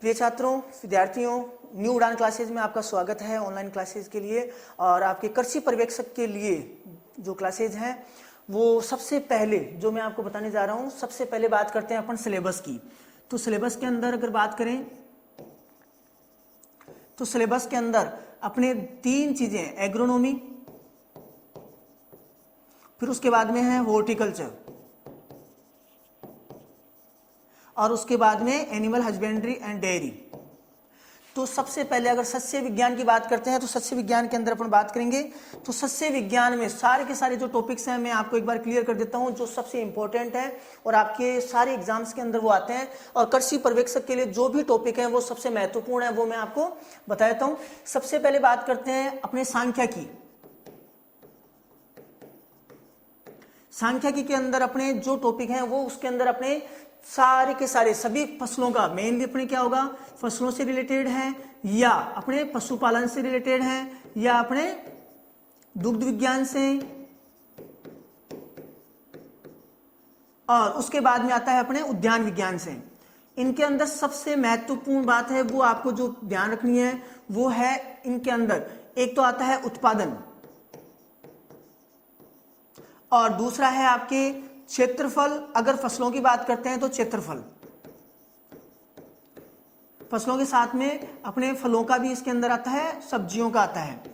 प्रिय छात्रों, विद्यार्थियों, न्यू उड़ान क्लासेज में आपका स्वागत है ऑनलाइन क्लासेज के लिए। और आपके कृषि पर्यवेक्षक के लिए जो क्लासेज हैं वो सबसे पहले जो मैं आपको बताने जा रहा हूं, सबसे पहले बात करते हैं अपन सिलेबस की। तो सिलेबस के अंदर अगर बात करें तो सिलेबस के अंदर अपने 3 चीजें, एग्रोनॉमी, फिर उसके बाद में है हॉर्टिकल्चर और उसके बाद में एनिमल हस्बेंड्री एंड डेयरी। तो सबसे पहले अगर सस्य विज्ञान की बात करते हैं तो सस्य विज्ञान के अंदर अपन बात करेंगे। तो सस्य विज्ञान में सारे के सारे जो टॉपिक्स हैं मैं आपको एक बार क्लियर कर देता हूं, जो सबसे इंपॉर्टेंट है और आपके सारे एग्जाम्स के अंदर वो आते हैं। और कृषि पर्यवेक्षक के लिए जो भी टॉपिक है वो सबसे महत्वपूर्ण है, वो मैं आपको बता देता हूं। सबसे पहले बात करते हैं अपने सांख्यिकी। सांख्यिकी के अंदर अपने जो टॉपिक हैं वो उसके अंदर अपने सारे के सारे सभी फसलों का मेनली अपने क्या होगा, फसलों से रिलेटेड है या अपने पशुपालन से रिलेटेड है या अपने दुग्ध विज्ञान से, और उसके बाद में आता है अपने उद्यान विज्ञान से। इनके अंदर सबसे महत्वपूर्ण बात है वो आपको जो ध्यान रखनी है वो है इनके अंदर एक तो आता है उत्पादन और दूसरा है आपके क्षेत्रफल। अगर फसलों की बात करते हैं तो क्षेत्रफल, फसलों के साथ में अपने फलों का भी इसके अंदर आता है, सब्जियों का आता है।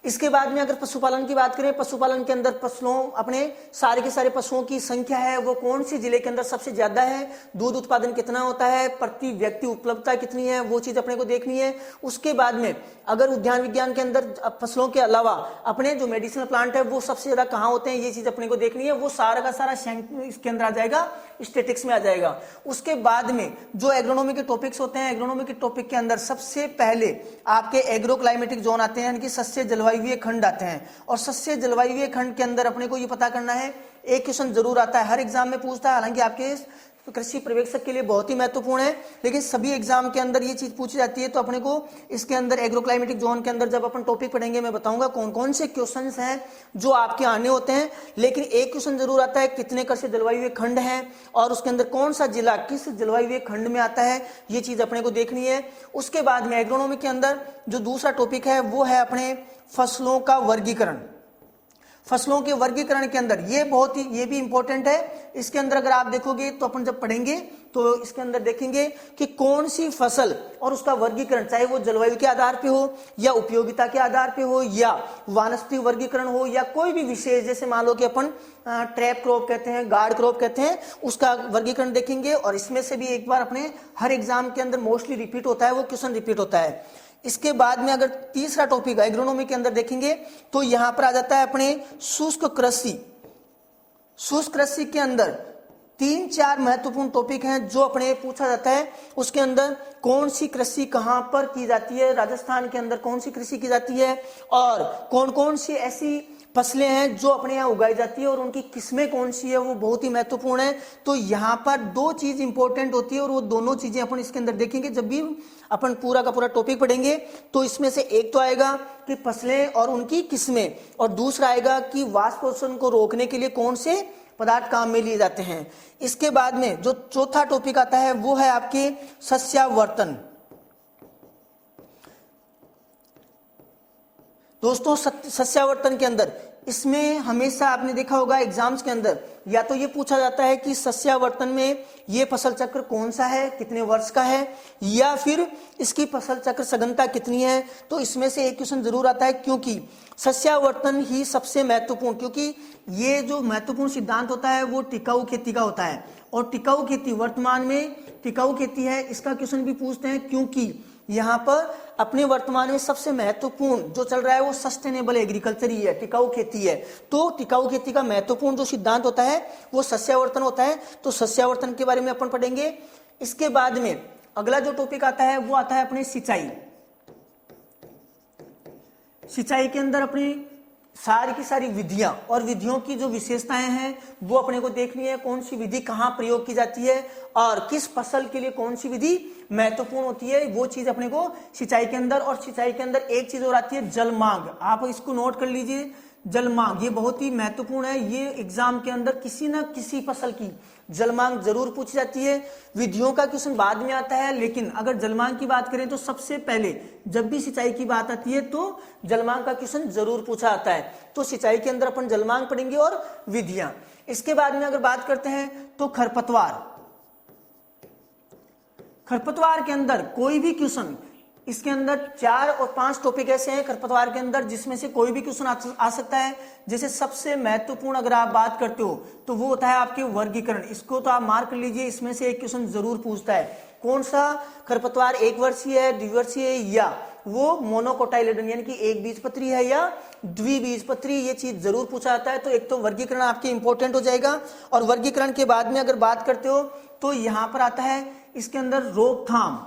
इसके बाद में अगर पशुपालन की बात करें, पशुपालन के अंदर फसलों अपने सारे के सारे पशुओं की संख्या है वो कौन सी जिले के अंदर सबसे ज्यादा है, दूध उत्पादन कितना होता है, प्रति व्यक्ति उपलब्धता कितनी है, वो चीज अपने को देखनी है। उसके बाद में अगर उद्यान विज्ञान के अंदर फसलों के अलावा अपने जो मेडिसिनल प्लांट है वो सबसे ज्यादा कहाँ होते हैं, ये चीज अपने को देखनी है। वो सारा का सारा इसके अंदर आ जाएगा, स्टेटिक्स में आ जाएगा। उसके बाद में जो एग्रोनॉमी के टॉपिक्स होते हैं, एग्रोनॉमी के टॉपिक के अंदर सबसे पहले आपके एग्रो क्लाइमेटिक जोन आते हैं, यानी कि सस्य जलवायु खंड आते हैं। और सस्य जलवायु खंड के अंदर अपने को ये पता करना है, एक क्वेश्चन जरूर आता है, हर एग्जाम में पूछता है, हालांकि आपके कृषि पर्यवेक्षक के लिए बहुत ही महत्वपूर्ण है, लेकिन सभी एग्जाम के अंदर ये चीज पूछी जाती है। तो अपने को इसके अंदर एग्रो क्लाइमेटिक जोन के अंदर जब अपन टॉपिक पढ़ेंगे मैं बताऊंगा कौन कौन से क्वेश्चंस हैं जो आपके आने होते हैं। लेकिन एक क्वेश्चन जरूर आता है, कितने कृषि जलवायु खंड हैं और उसके अंदर कौन सा जिला किस जलवायु खंड में आता है, ये चीज अपने को देखनी है। उसके बाद में एग्रोनॉमी के अंदर जो दूसरा टॉपिक है वो है अपने फसलों का वर्गीकरण। फसलों के वर्गीकरण के अंदर ये भी इंपॉर्टेंट है। इसके अंदर अगर आप देखोगे तो अपन जब पढ़ेंगे तो इसके अंदर देखेंगे कि कौन सी फसल और उसका वर्गीकरण, चाहे वो जलवायु के आधार पे हो या उपयोगिता के आधार पे हो या वानस्पतिक वर्गीकरण हो या कोई भी विशेष, जैसे मान लो कि अपन ट्रैप क्रॉप कहते हैं, गार्ड क्रॉप कहते हैं, उसका वर्गीकरण देखेंगे। और इसमें से भी एक बार अपने हर एग्जाम के अंदर मोस्टली रिपीट होता है, वो क्वेश्चन रिपीट होता है। इसके बाद में अगर तीसरा टॉपिक एग्रोनॉमी के अंदर देखेंगे तो यहां पर आ जाता है अपने शुष्क कृषि। शुष्क कृषि के अंदर 3-4 महत्वपूर्ण टॉपिक हैं जो अपने पूछा जाता है। उसके अंदर कौन सी कृषि कहां पर की जाती है, राजस्थान के अंदर कौन सी कृषि की जाती है और कौन कौन सी ऐसी फसलें हैं जो अपने यहाँ उगाई जाती है और उनकी किस्में कौन सी है, वो बहुत ही महत्वपूर्ण है। तो यहाँ पर 2 चीज इंपॉर्टेंट होती है और वो दोनों चीजें अपन इसके अंदर देखेंगे जब भी अपन पूरा का पूरा टॉपिक पढ़ेंगे। तो इसमें से एक तो आएगा कि फसलें और उनकी किस्में, और दूसरा आएगा कि वाष्पोषण को रोकने के लिए कौन से पदार्थ काम में लिए जाते हैं। इसके बाद में जो चौथा टॉपिक आता है वो है आपके सस्यावर्तन। दोस्तों सस्यावर्तन के अंदर इसमें हमेशा आपने देखा होगा एग्जाम्स के अंदर या तो ये पूछा जाता है कि सस्यावर्तन में ये फसल चक्र कौन सा है, कितने वर्ष का है, या फिर इसकी फसल चक्र सघनता कितनी है। तो इसमें से एक क्वेश्चन जरूर आता है, क्योंकि सस्यावर्तन ही सबसे महत्वपूर्ण, क्योंकि ये जो महत्वपूर्ण सिद्धांत होता है वो टिकाऊ खेती का होता है। और टिकाऊ खेती वर्तमान में टिकाऊ खेती है, इसका क्वेश्चन भी पूछते हैं, क्योंकि यहाँ पर अपने वर्तमान में सबसे महत्वपूर्ण जो चल रहा है वो सस्टेनेबल एग्रीकल्चर ही है, टिकाऊ खेती है। तो टिकाऊ खेती का महत्वपूर्ण जो सिद्धांत होता है वो सस्यावर्तन होता है। तो सस्यावर्तन के बारे में अपन पढ़ेंगे। इसके बाद में अगला जो टॉपिक आता है वो आता है अपने सिंचाई। सिंचाई के अंदर अपनी सारी की सारी विधियां और विधियों की जो विशेषताएं हैं वो अपने को देखनी है, कौन सी विधि कहाँ प्रयोग की जाती है और किस फसल के लिए कौन सी विधि महत्वपूर्ण होती है, वो चीज अपने को सिंचाई के अंदर। और सिंचाई के अंदर एक चीज और आती है, जल मांग। आप इसको नोट कर लीजिए, जल मांग, ये बहुत ही महत्वपूर्ण है। ये एग्जाम के अंदर किसी ना किसी फसल की जल मांग जरूर पूछी जाती है। विधियों का क्वेश्चन बाद में आता है, लेकिन अगर जल मांग की बात करें तो सबसे पहले जब भी सिंचाई की बात आती है तो जल मांग का क्वेश्चन जरूर पूछा आता है। तो सिंचाई के अंदर अपन जल मांग पढ़ेंगे और विधियां। इसके बाद में अगर बात करते हैं तो खरपतवार, खरपतवार के अंदर कोई भी क्वेश्चन, इसके अंदर 4 और 5 टॉपिक ऐसे हैं खरपतवार के अंदर जिसमें से कोई भी क्वेश्चन आ सकता है। जैसे सबसे महत्वपूर्ण अगर आप बात करते हो तो वो होता है आपके वर्गीकरण। इसको तो आप मार्क कर लीजिए, इसमें से एक क्वेश्चन जरूर पूछता है। कौन सा खरपतवार एक वर्षीय है, द्विवर्षीय है, या वो मोनोकोटाइलेडन यानी कि एक बीजपत्री है या द्विबीजपत्री, ये चीज जरूर पूछा जाता है। तो एक तो वर्गीकरण आपके इंपॉर्टेंट हो जाएगा। और वर्गीकरण के बाद में अगर बात करते हो तो यहां पर आता है इसके अंदर रोकथाम,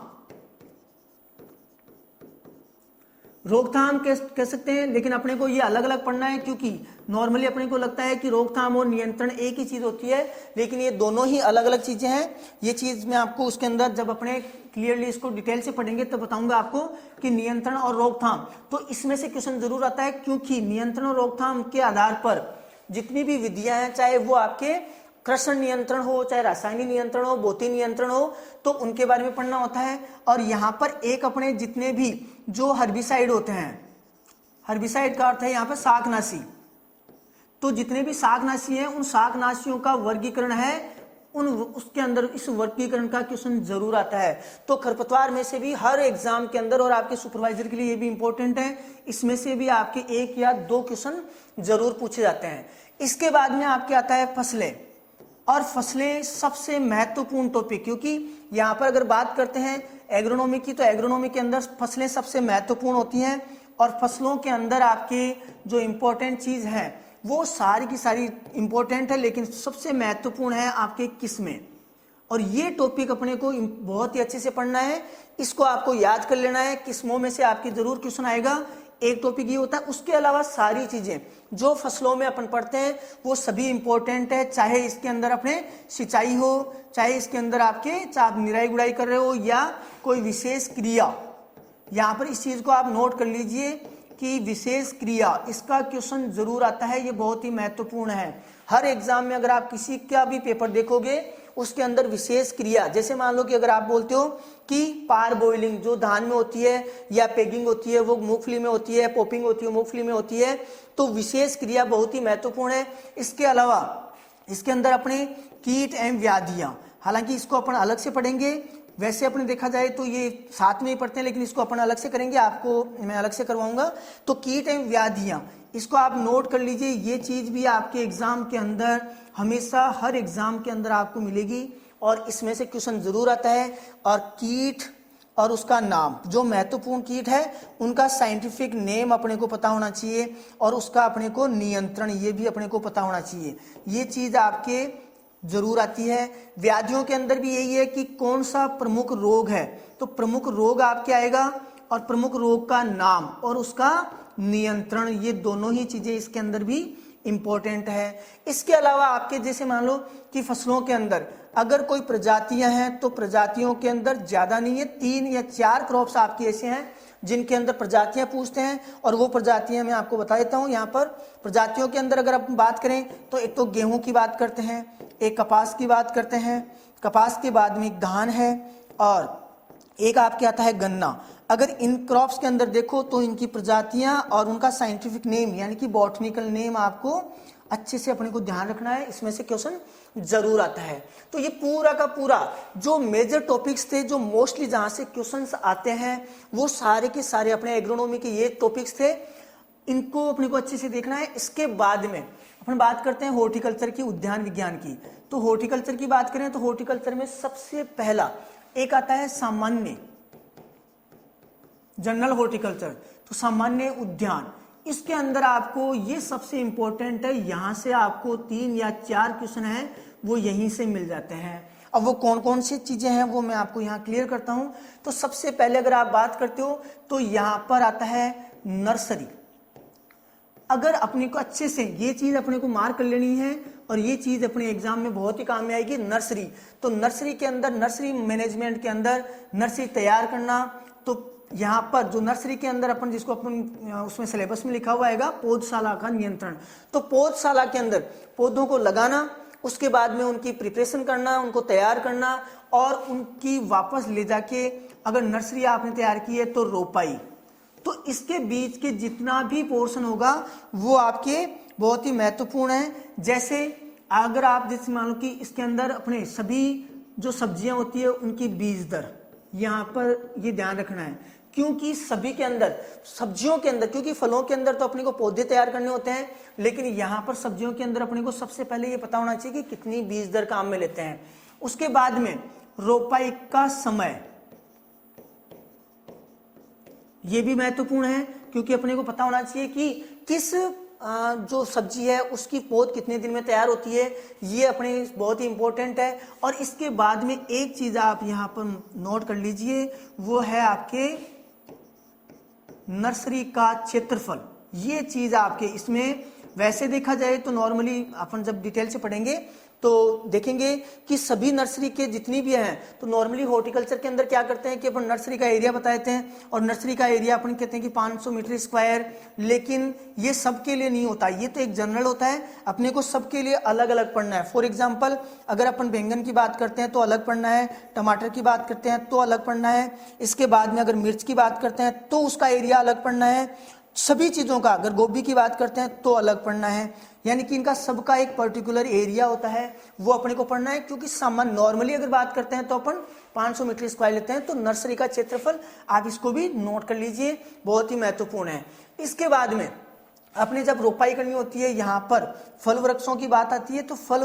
रोकथाम कह सकते हैं, लेकिन अपने को ये अलग अलग पढ़ना है क्योंकि नॉर्मली अपने को लगता है कि रोकथाम और नियंत्रण एक ही चीज होती है, लेकिन ये दोनों ही अलग अलग चीजें हैं। ये चीज मैं आपको उसके अंदर जब अपने क्लियरली इसको डिटेल से पढ़ेंगे तब बताऊंगा आपको कि नियंत्रण और रोकथाम, तो इसमें से क्वेश्चन जरूर आता है क्योंकि नियंत्रण और रोकथाम के आधार पर जितनी भी विधियां हैं, चाहे वो आपके कृषि नियंत्रण हो, चाहे रासायनिक नियंत्रण हो, भौतिक नियंत्रण हो, तो उनके बारे में पढ़ना होता है। और यहाँ पर एक अपने जितने भी जो हर्बिसाइड होते हैं, हर्बिसाइड का अर्थ है यहाँ पर शाकनाशी, तो जितने भी शाकनाशी हैं उन शाकनाशियों का वर्गीकरण है, उसके अंदर इस वर्गीकरण का क्वेश्चन जरूर आता है। तो खरपतवार में से भी हर एग्जाम के अंदर, और आपके सुपरवाइजर के लिए ये भी इंपॉर्टेंट है, इसमें से भी आपके 1 या 2 क्वेश्चन जरूर पूछे जाते हैं। इसके बाद में आपके आता है फसलें, और फसलें सबसे महत्वपूर्ण टॉपिक, क्योंकि यहाँ पर अगर बात करते हैं एग्रोनॉमी की तो एग्रोनॉमी के अंदर फसलें सबसे महत्वपूर्ण होती हैं। और फसलों के अंदर आपके जो इम्पोर्टेंट चीज है वो सारी की सारी इम्पोर्टेंट है, लेकिन सबसे महत्वपूर्ण है आपके किस्में। और ये टॉपिक अपने को बहुत ही अच्छे से पढ़ना है, इसको आपको याद कर लेना है। किस्मों में से आपके जरूर क्वेश्चन आएगा, एक टॉपिक ये होता है। उसके अलावा सारी चीजें जो फसलों में अपन पढ़ते हैं वो सभी इंपॉर्टेंट है, चाहे इसके अंदर अपने सिंचाई हो, चाहे इसके अंदर आपके आप निराई गुड़ाई कर रहे हो या कोई विशेष क्रिया। यहाँ पर इस चीज को आप नोट कर लीजिए कि विशेष क्रिया, इसका क्वेश्चन जरूर आता है, ये बहुत ही महत्वपूर्ण है। हर एग्जाम में अगर आप किसी का भी पेपर देखोगे उसके अंदर विशेष क्रिया, जैसे मान लो कि अगर आप बोलते हो कि पार बॉइलिंग जो धान में होती है या पेगिंग होती है वो मूंगफली में होती है, पॉपिंग होती है मूंगफली में होती है, तो विशेष क्रिया बहुत ही महत्वपूर्ण है। इसके अलावा इसके अंदर अपने कीट एवं व्याधियां, हालांकि इसको अपन अलग से पढ़ेंगे, वैसे अपने देखा जाए तो ये साथ में ही पढ़ते हैं, लेकिन इसको अपन अलग से करेंगे, आपको मैं अलग से करवाऊंगा। तो कीट एवं व्याधियां, इसको आप नोट कर लीजिए, ये चीज भी आपके एग्जाम के अंदर हमेशा हर एग्जाम के अंदर आपको मिलेगी और इसमें से क्वेश्चन जरूर आता है। और कीट और उसका नाम, जो महत्वपूर्ण कीट है उनका साइंटिफिक नेम अपने को पता होना चाहिए और उसका अपने को नियंत्रण ये भी अपने को पता होना चाहिए, ये चीज आपके जरूर आती है। व्याधियों के अंदर भी यही है कि कौन सा प्रमुख रोग है, तो प्रमुख रोग आपके आएगा और प्रमुख रोग का नाम और उसका नियंत्रण, ये दोनों ही चीजें इसके अंदर भी इंपॉर्टेंट है। इसके अलावा आपके जैसे मान लो कि फसलों के अंदर अगर कोई प्रजातियां हैं तो प्रजातियों के अंदर ज्यादा नहीं है, 3 या 4 क्रॉप्स आपके ऐसे हैं जिनके अंदर प्रजातियां पूछते हैं और वो प्रजातियां मैं आपको बता देता हूं। यहाँ पर प्रजातियों के अंदर अगर अपन बात करें तो एक तो गेहूं की बात करते हैं, एक कपास की बात करते हैं, कपास के बाद में एक धान है और एक आपके आता है गन्ना। अगर इन क्रॉप्स के अंदर देखो तो इनकी प्रजातियां और उनका साइंटिफिक नेम यानी कि बॉटनिकल नेम आपको अच्छे से अपने को ध्यान रखना है, इसमें से क्वेश्चन जरूर आता है। तो ये पूरा का पूरा जो मेजर टॉपिक्स थे, जो मोस्टली जहां से क्वेश्चंस आते हैं वो सारे के सारे अपने एग्रोनॉमी के ये टॉपिक्स थे, इनको अपने को अच्छे से देखना है। इसके बाद में अपन बात करते हैं हॉर्टिकल्चर की, उद्यान विज्ञान की। तो हॉर्टिकल्चर की बात करें तो हॉर्टिकल्चर में सबसे पहला एक आता है सामान्य, जनरल हॉर्टिकल्चर, तो सामान्य उद्यान। इसके अंदर आपको ये सबसे इंपॉर्टेंट है, यहां से आपको 3 या 4 क्वेश्चन है वो यहीं से मिल जाते हैं। अब वो कौन कौन सी चीजें हैं वो मैं आपको यहाँ क्लियर करता हूं। तो सबसे पहले अगर आप बात करते हो तो यहां पर आता है नर्सरी। अगर अपने को अच्छे से ये चीज अपने को मार्क कर लेनी है और ये चीज अपने एग्जाम में बहुत ही काम में आएगी, नर्सरी। तो नर्सरी के अंदर, नर्सरी मैनेजमेंट के अंदर नर्सरी तैयार करना, तो यहाँ पर जो नर्सरी के अंदर अपन जिसको अपन उसमें सिलेबस में लिखा हुआ आएगा पौधशाला का नियंत्रण। तो पौधशाला के अंदर पौधों को लगाना, उसके बाद में उनकी प्रिपरेशन करना, उनको तैयार करना और उनकी वापस ले जाके अगर नर्सरी आपने तैयार की है तो रोपाई। तो इसके बीच के जितना भी पोर्शन होगा वो आपके बहुत ही महत्वपूर्ण है। जैसे अगर आप जैसे मान लो कि इसके अंदर अपने सभी जो सब्जियां होती है उनकी बीज दर, यहाँ पर ये ध्यान रखना है, क्योंकि सभी के अंदर सब्जियों के अंदर, क्योंकि फलों के अंदर तो अपने को पौधे तैयार करने होते हैं, लेकिन यहाँ पर सब्जियों के अंदर अपने को सबसे पहले ये पता होना चाहिए कि कितनी बीज दर काम में लेते हैं। उसके बाद में रोपाई का समय, ये भी महत्वपूर्ण है, क्योंकि अपने को पता होना चाहिए कि किस जो सब्जी है उसकी पौध कितने दिन में तैयार होती है, ये अपने बहुत ही इंपॉर्टेंट है। और इसके बाद में एक चीज आप यहाँ पर नोट कर लीजिए, वो है आपके नर्सरी का क्षेत्रफल। ये चीज आपके इसमें वैसे देखा जाए तो नॉर्मली अपन जब डिटेल से पढ़ेंगे तो देखेंगे कि सभी नर्सरी के जितनी भी हैं, तो नॉर्मली हॉर्टिकल्चर के अंदर क्या करते हैं कि अपन नर्सरी का एरिया बता देते हैं और नर्सरी का एरिया अपन कहते हैं कि 500 मीटर स्क्वायर, लेकिन ये सबके लिए नहीं होता, ये तो एक जनरल होता है, अपने को सबके लिए अलग अलग पढ़ना है। फॉर एग्जाम्पल अगर अपन बैंगन की बात करते हैं तो अलग पढ़ना है, टमाटर की बात करते हैं तो अलग पढ़ना है, इसके बाद में अगर मिर्च की बात करते हैं तो उसका एरिया अलग पढ़ना है, सभी चीजों का अगर गोभी की बात करते हैं तो अलग पढ़ना है। यानी कि इनका सबका एक पर्टिकुलर एरिया होता है, वो अपने को पढ़ना है। क्योंकि सामान्य नॉर्मली अगर बात करते हैं तो अपन 500 मीटर स्क्वायर लेते हैं, तो नर्सरी का क्षेत्रफल आप इसको भी नोट कर लीजिए, बहुत ही महत्वपूर्ण है। इसके बाद में अपने जब रोपाई करनी होती है, यहाँ पर फल वृक्षों की बात आती है, तो फल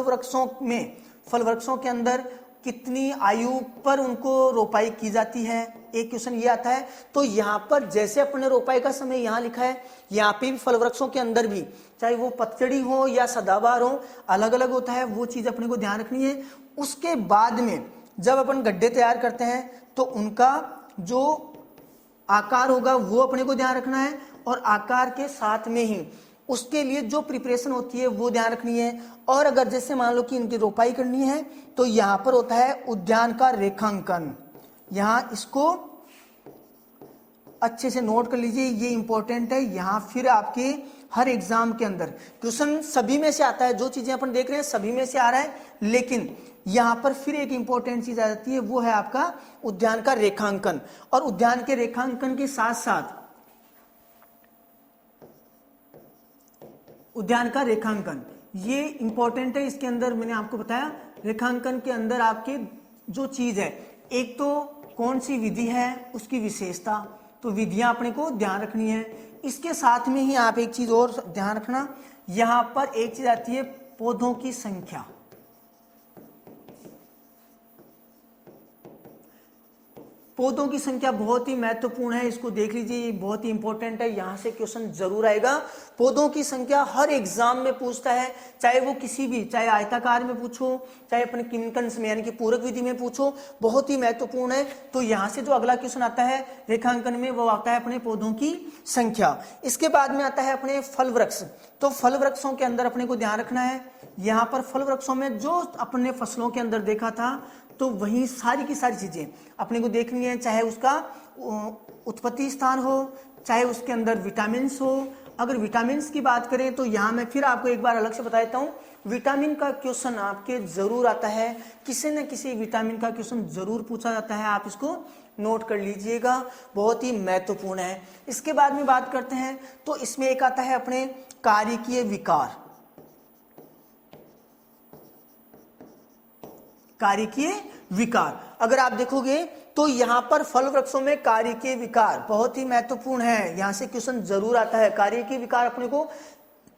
वृक्षों के अंदर कितनी आयु पर उनको रोपाई की जाती है, एक क्वेश्चन ये आता है। तो यहाँ पर जैसे अपने रोपाई का समय यहाँ लिखा है, यहाँ पे भी फल वृक्षों के अंदर भी चाहे वो पतझड़ी हो या सदाबहार हो, अलग अलग होता है, वो चीज अपने को ध्यान रखनी है। उसके बाद में जब अपन गड्ढे तैयार करते हैं तो उनका जो आकार होगा वो अपने को ध्यान रखना है, और आकार के साथ में ही उसके लिए जो प्रिपरेशन होती है वो ध्यान रखनी है। और अगर जैसे मान लो कि इनकी रोपाई करनी है तो यहाँ पर होता है उद्यान का रेखांकन, यहाँ इसको अच्छे से नोट कर लीजिए, ये इंपॉर्टेंट है। यहाँ फिर आपके हर एग्जाम के अंदर क्वेश्चन सभी में से आता है, जो चीजें अपन देख रहे हैं सभी में से आ रहा है, लेकिन यहाँ पर फिर एक इंपॉर्टेंट चीज आ जाती है, वो है आपका उद्यान का रेखांकन। और उद्यान के रेखांकन के साथ साथ उद्यान का रेखांकन ये इंपॉर्टेंट है। इसके अंदर मैंने आपको बताया रेखांकन के अंदर आपके जो चीज है, एक तो कौन सी विधि है उसकी विशेषता, तो विधियां अपने को ध्यान रखनी है। इसके साथ में ही आप एक चीज और ध्यान रखना, यहां पर एक चीज आती है पौधों की संख्या। पौधों की संख्या बहुत ही महत्वपूर्ण है, इसको देख लीजिए, ये बहुत ही इंपॉर्टेंट है, यहां से क्वेश्चन जरूर आएगा। पौधों की संख्या हर एग्जाम में पूछता है, चाहे वो किसी भी, चाहे आयताकार में पूछो, चाहे अपने किंकन्स में यानी कि पूरक विधि में पूछो, बहुत ही महत्वपूर्ण है। तो यहां से जो अगला क्वेश्चन आता है रेखांकन में, वो आता है अपने पौधों की संख्या। इसके बाद में आता है अपने फल वृक्ष। तो फल वृक्षों के अंदर अपने को ध्यान रखना है, यहाँ पर फल वृक्षों में जो अपने फसलों के अंदर देखा था, तो वही सारी की सारी चीजें अपने को देखनी है, चाहे उसका उत्पत्ति स्थान हो, चाहे उसके अंदर विटामिन हो। अगर विटामिन की बात करें तो यहाँ मैं फिर आपको एक बार अलग से बता देता हूँ, विटामिन का क्वेश्चन आपके जरूर आता है, किसी न किसी विटामिन का क्वेश्चन जरूर पूछा जाता है, आप इसको नोट कर लीजिएगा, बहुत ही महत्वपूर्ण है। इसके बाद में बात करते हैं तो इसमें एक आता है अपने कार्यकीय विकार। कार्यकीय विकार अगर आप देखोगे तो यहाँ पर फल वृक्षों में कार्यकीय विकार बहुत ही महत्वपूर्ण है, यहां से क्वेश्चन जरूर आता है। कार्यकीय विकार अपने को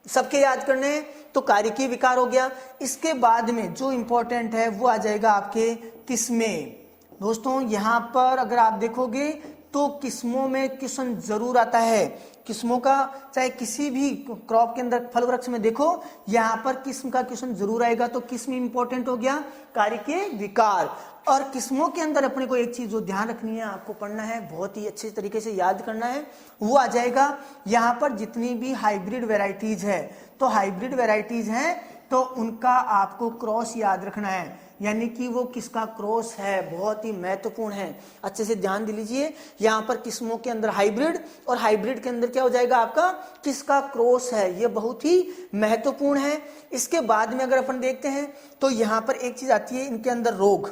सबके याद करने हैं, तो कार्यकीय विकार हो गया। इसके बाद में जो इंपॉर्टेंट है वो आ जाएगा आपके किस्में। दोस्तों यहाँ पर अगर आप देखोगे तो किस्मों में क्वेश्चन जरूर आता है, किस्मों का चाहे किसी भी क्रॉप के अंदर फल वृक्ष में देखो, यहाँ पर किस्म का क्वेश्चन जरूर आएगा। तो किस्म इंपॉर्टेंट हो गया, कार्यकीय विकार। और किस्मों के अंदर अपने को एक चीज जो ध्यान रखनी है, आपको पढ़ना है, बहुत ही अच्छे तरीके से याद करना है, वो आ जाएगा यहाँ पर जितनी भी हाइब्रिड वेराइटीज है, तो हाइब्रिड वेराइटीज हैं तो उनका आपको क्रॉस याद रखना है। यानी कि वो किसका क्रॉस है, बहुत ही महत्वपूर्ण है, अच्छे से ध्यान दे लीजिए। यहाँ पर किस्मों के अंदर हाइब्रिड और हाइब्रिड के अंदर क्या हो जाएगा आपका किसका क्रॉस है, ये बहुत ही महत्वपूर्ण है। इसके बाद में अगर अपन देखते हैं तो यहाँ पर एक चीज आती है इनके अंदर रोग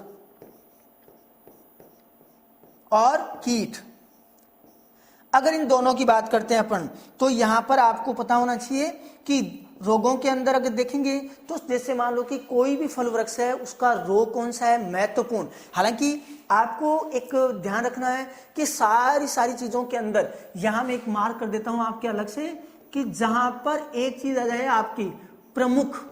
और कीट। अगर इन दोनों की बात करते हैं अपन तो यहां पर आपको पता होना चाहिए कि रोगों के अंदर अगर देखेंगे तो जैसे मान लो कि कोई भी फल वृक्ष है उसका रोग कौन सा है, महत्वपूर्ण। हालांकि आपको एक ध्यान रखना है कि सारी चीजों के अंदर यहां मैं एक मार्क कर देता हूं आपके अलग से कि जहां पर एक चीज आ जाए आपकी प्रमुख,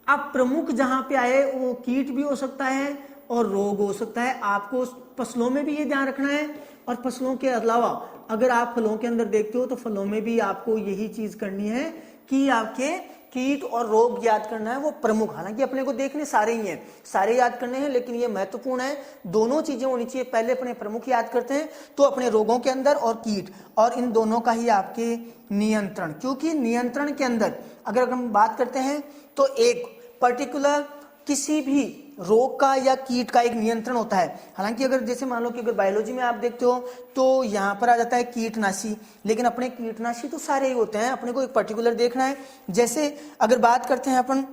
अब प्रमुख जहां पे आए वो कीट भी हो सकता है और रोग हो सकता है। आपको फसलों में भी ये ध्यान रखना है और फसलों के अलावा अगर आप फलों के अंदर देखते हो तो फलों में भी आपको यही चीज करनी है कि आपके कीट और रोग याद करना है वो प्रमुख। हालांकि अपने को देखने सारे ही हैं, सारे याद करने हैं, लेकिन ये महत्वपूर्ण है, दोनों चीजें होनी चाहिए। पहले अपने प्रमुख याद करते हैं तो अपने रोगों के अंदर और कीट, और इन दोनों का ही आपके नियंत्रण, क्योंकि नियंत्रण के अंदर अगर हम बात करते हैं तो एक पर्टिकुलर किसी भी रोग का या कीट का एक नियंत्रण होता है। हालांकि अगर जैसे मान लो कि अगर बायोलॉजी में आप देखते हो तो यहाँ पर आ जाता है कीटनाशी, लेकिन अपने कीटनाशी तो सारे ही होते हैं, अपने को एक पर्टिकुलर देखना है। जैसे अगर बात करते हैं अपन,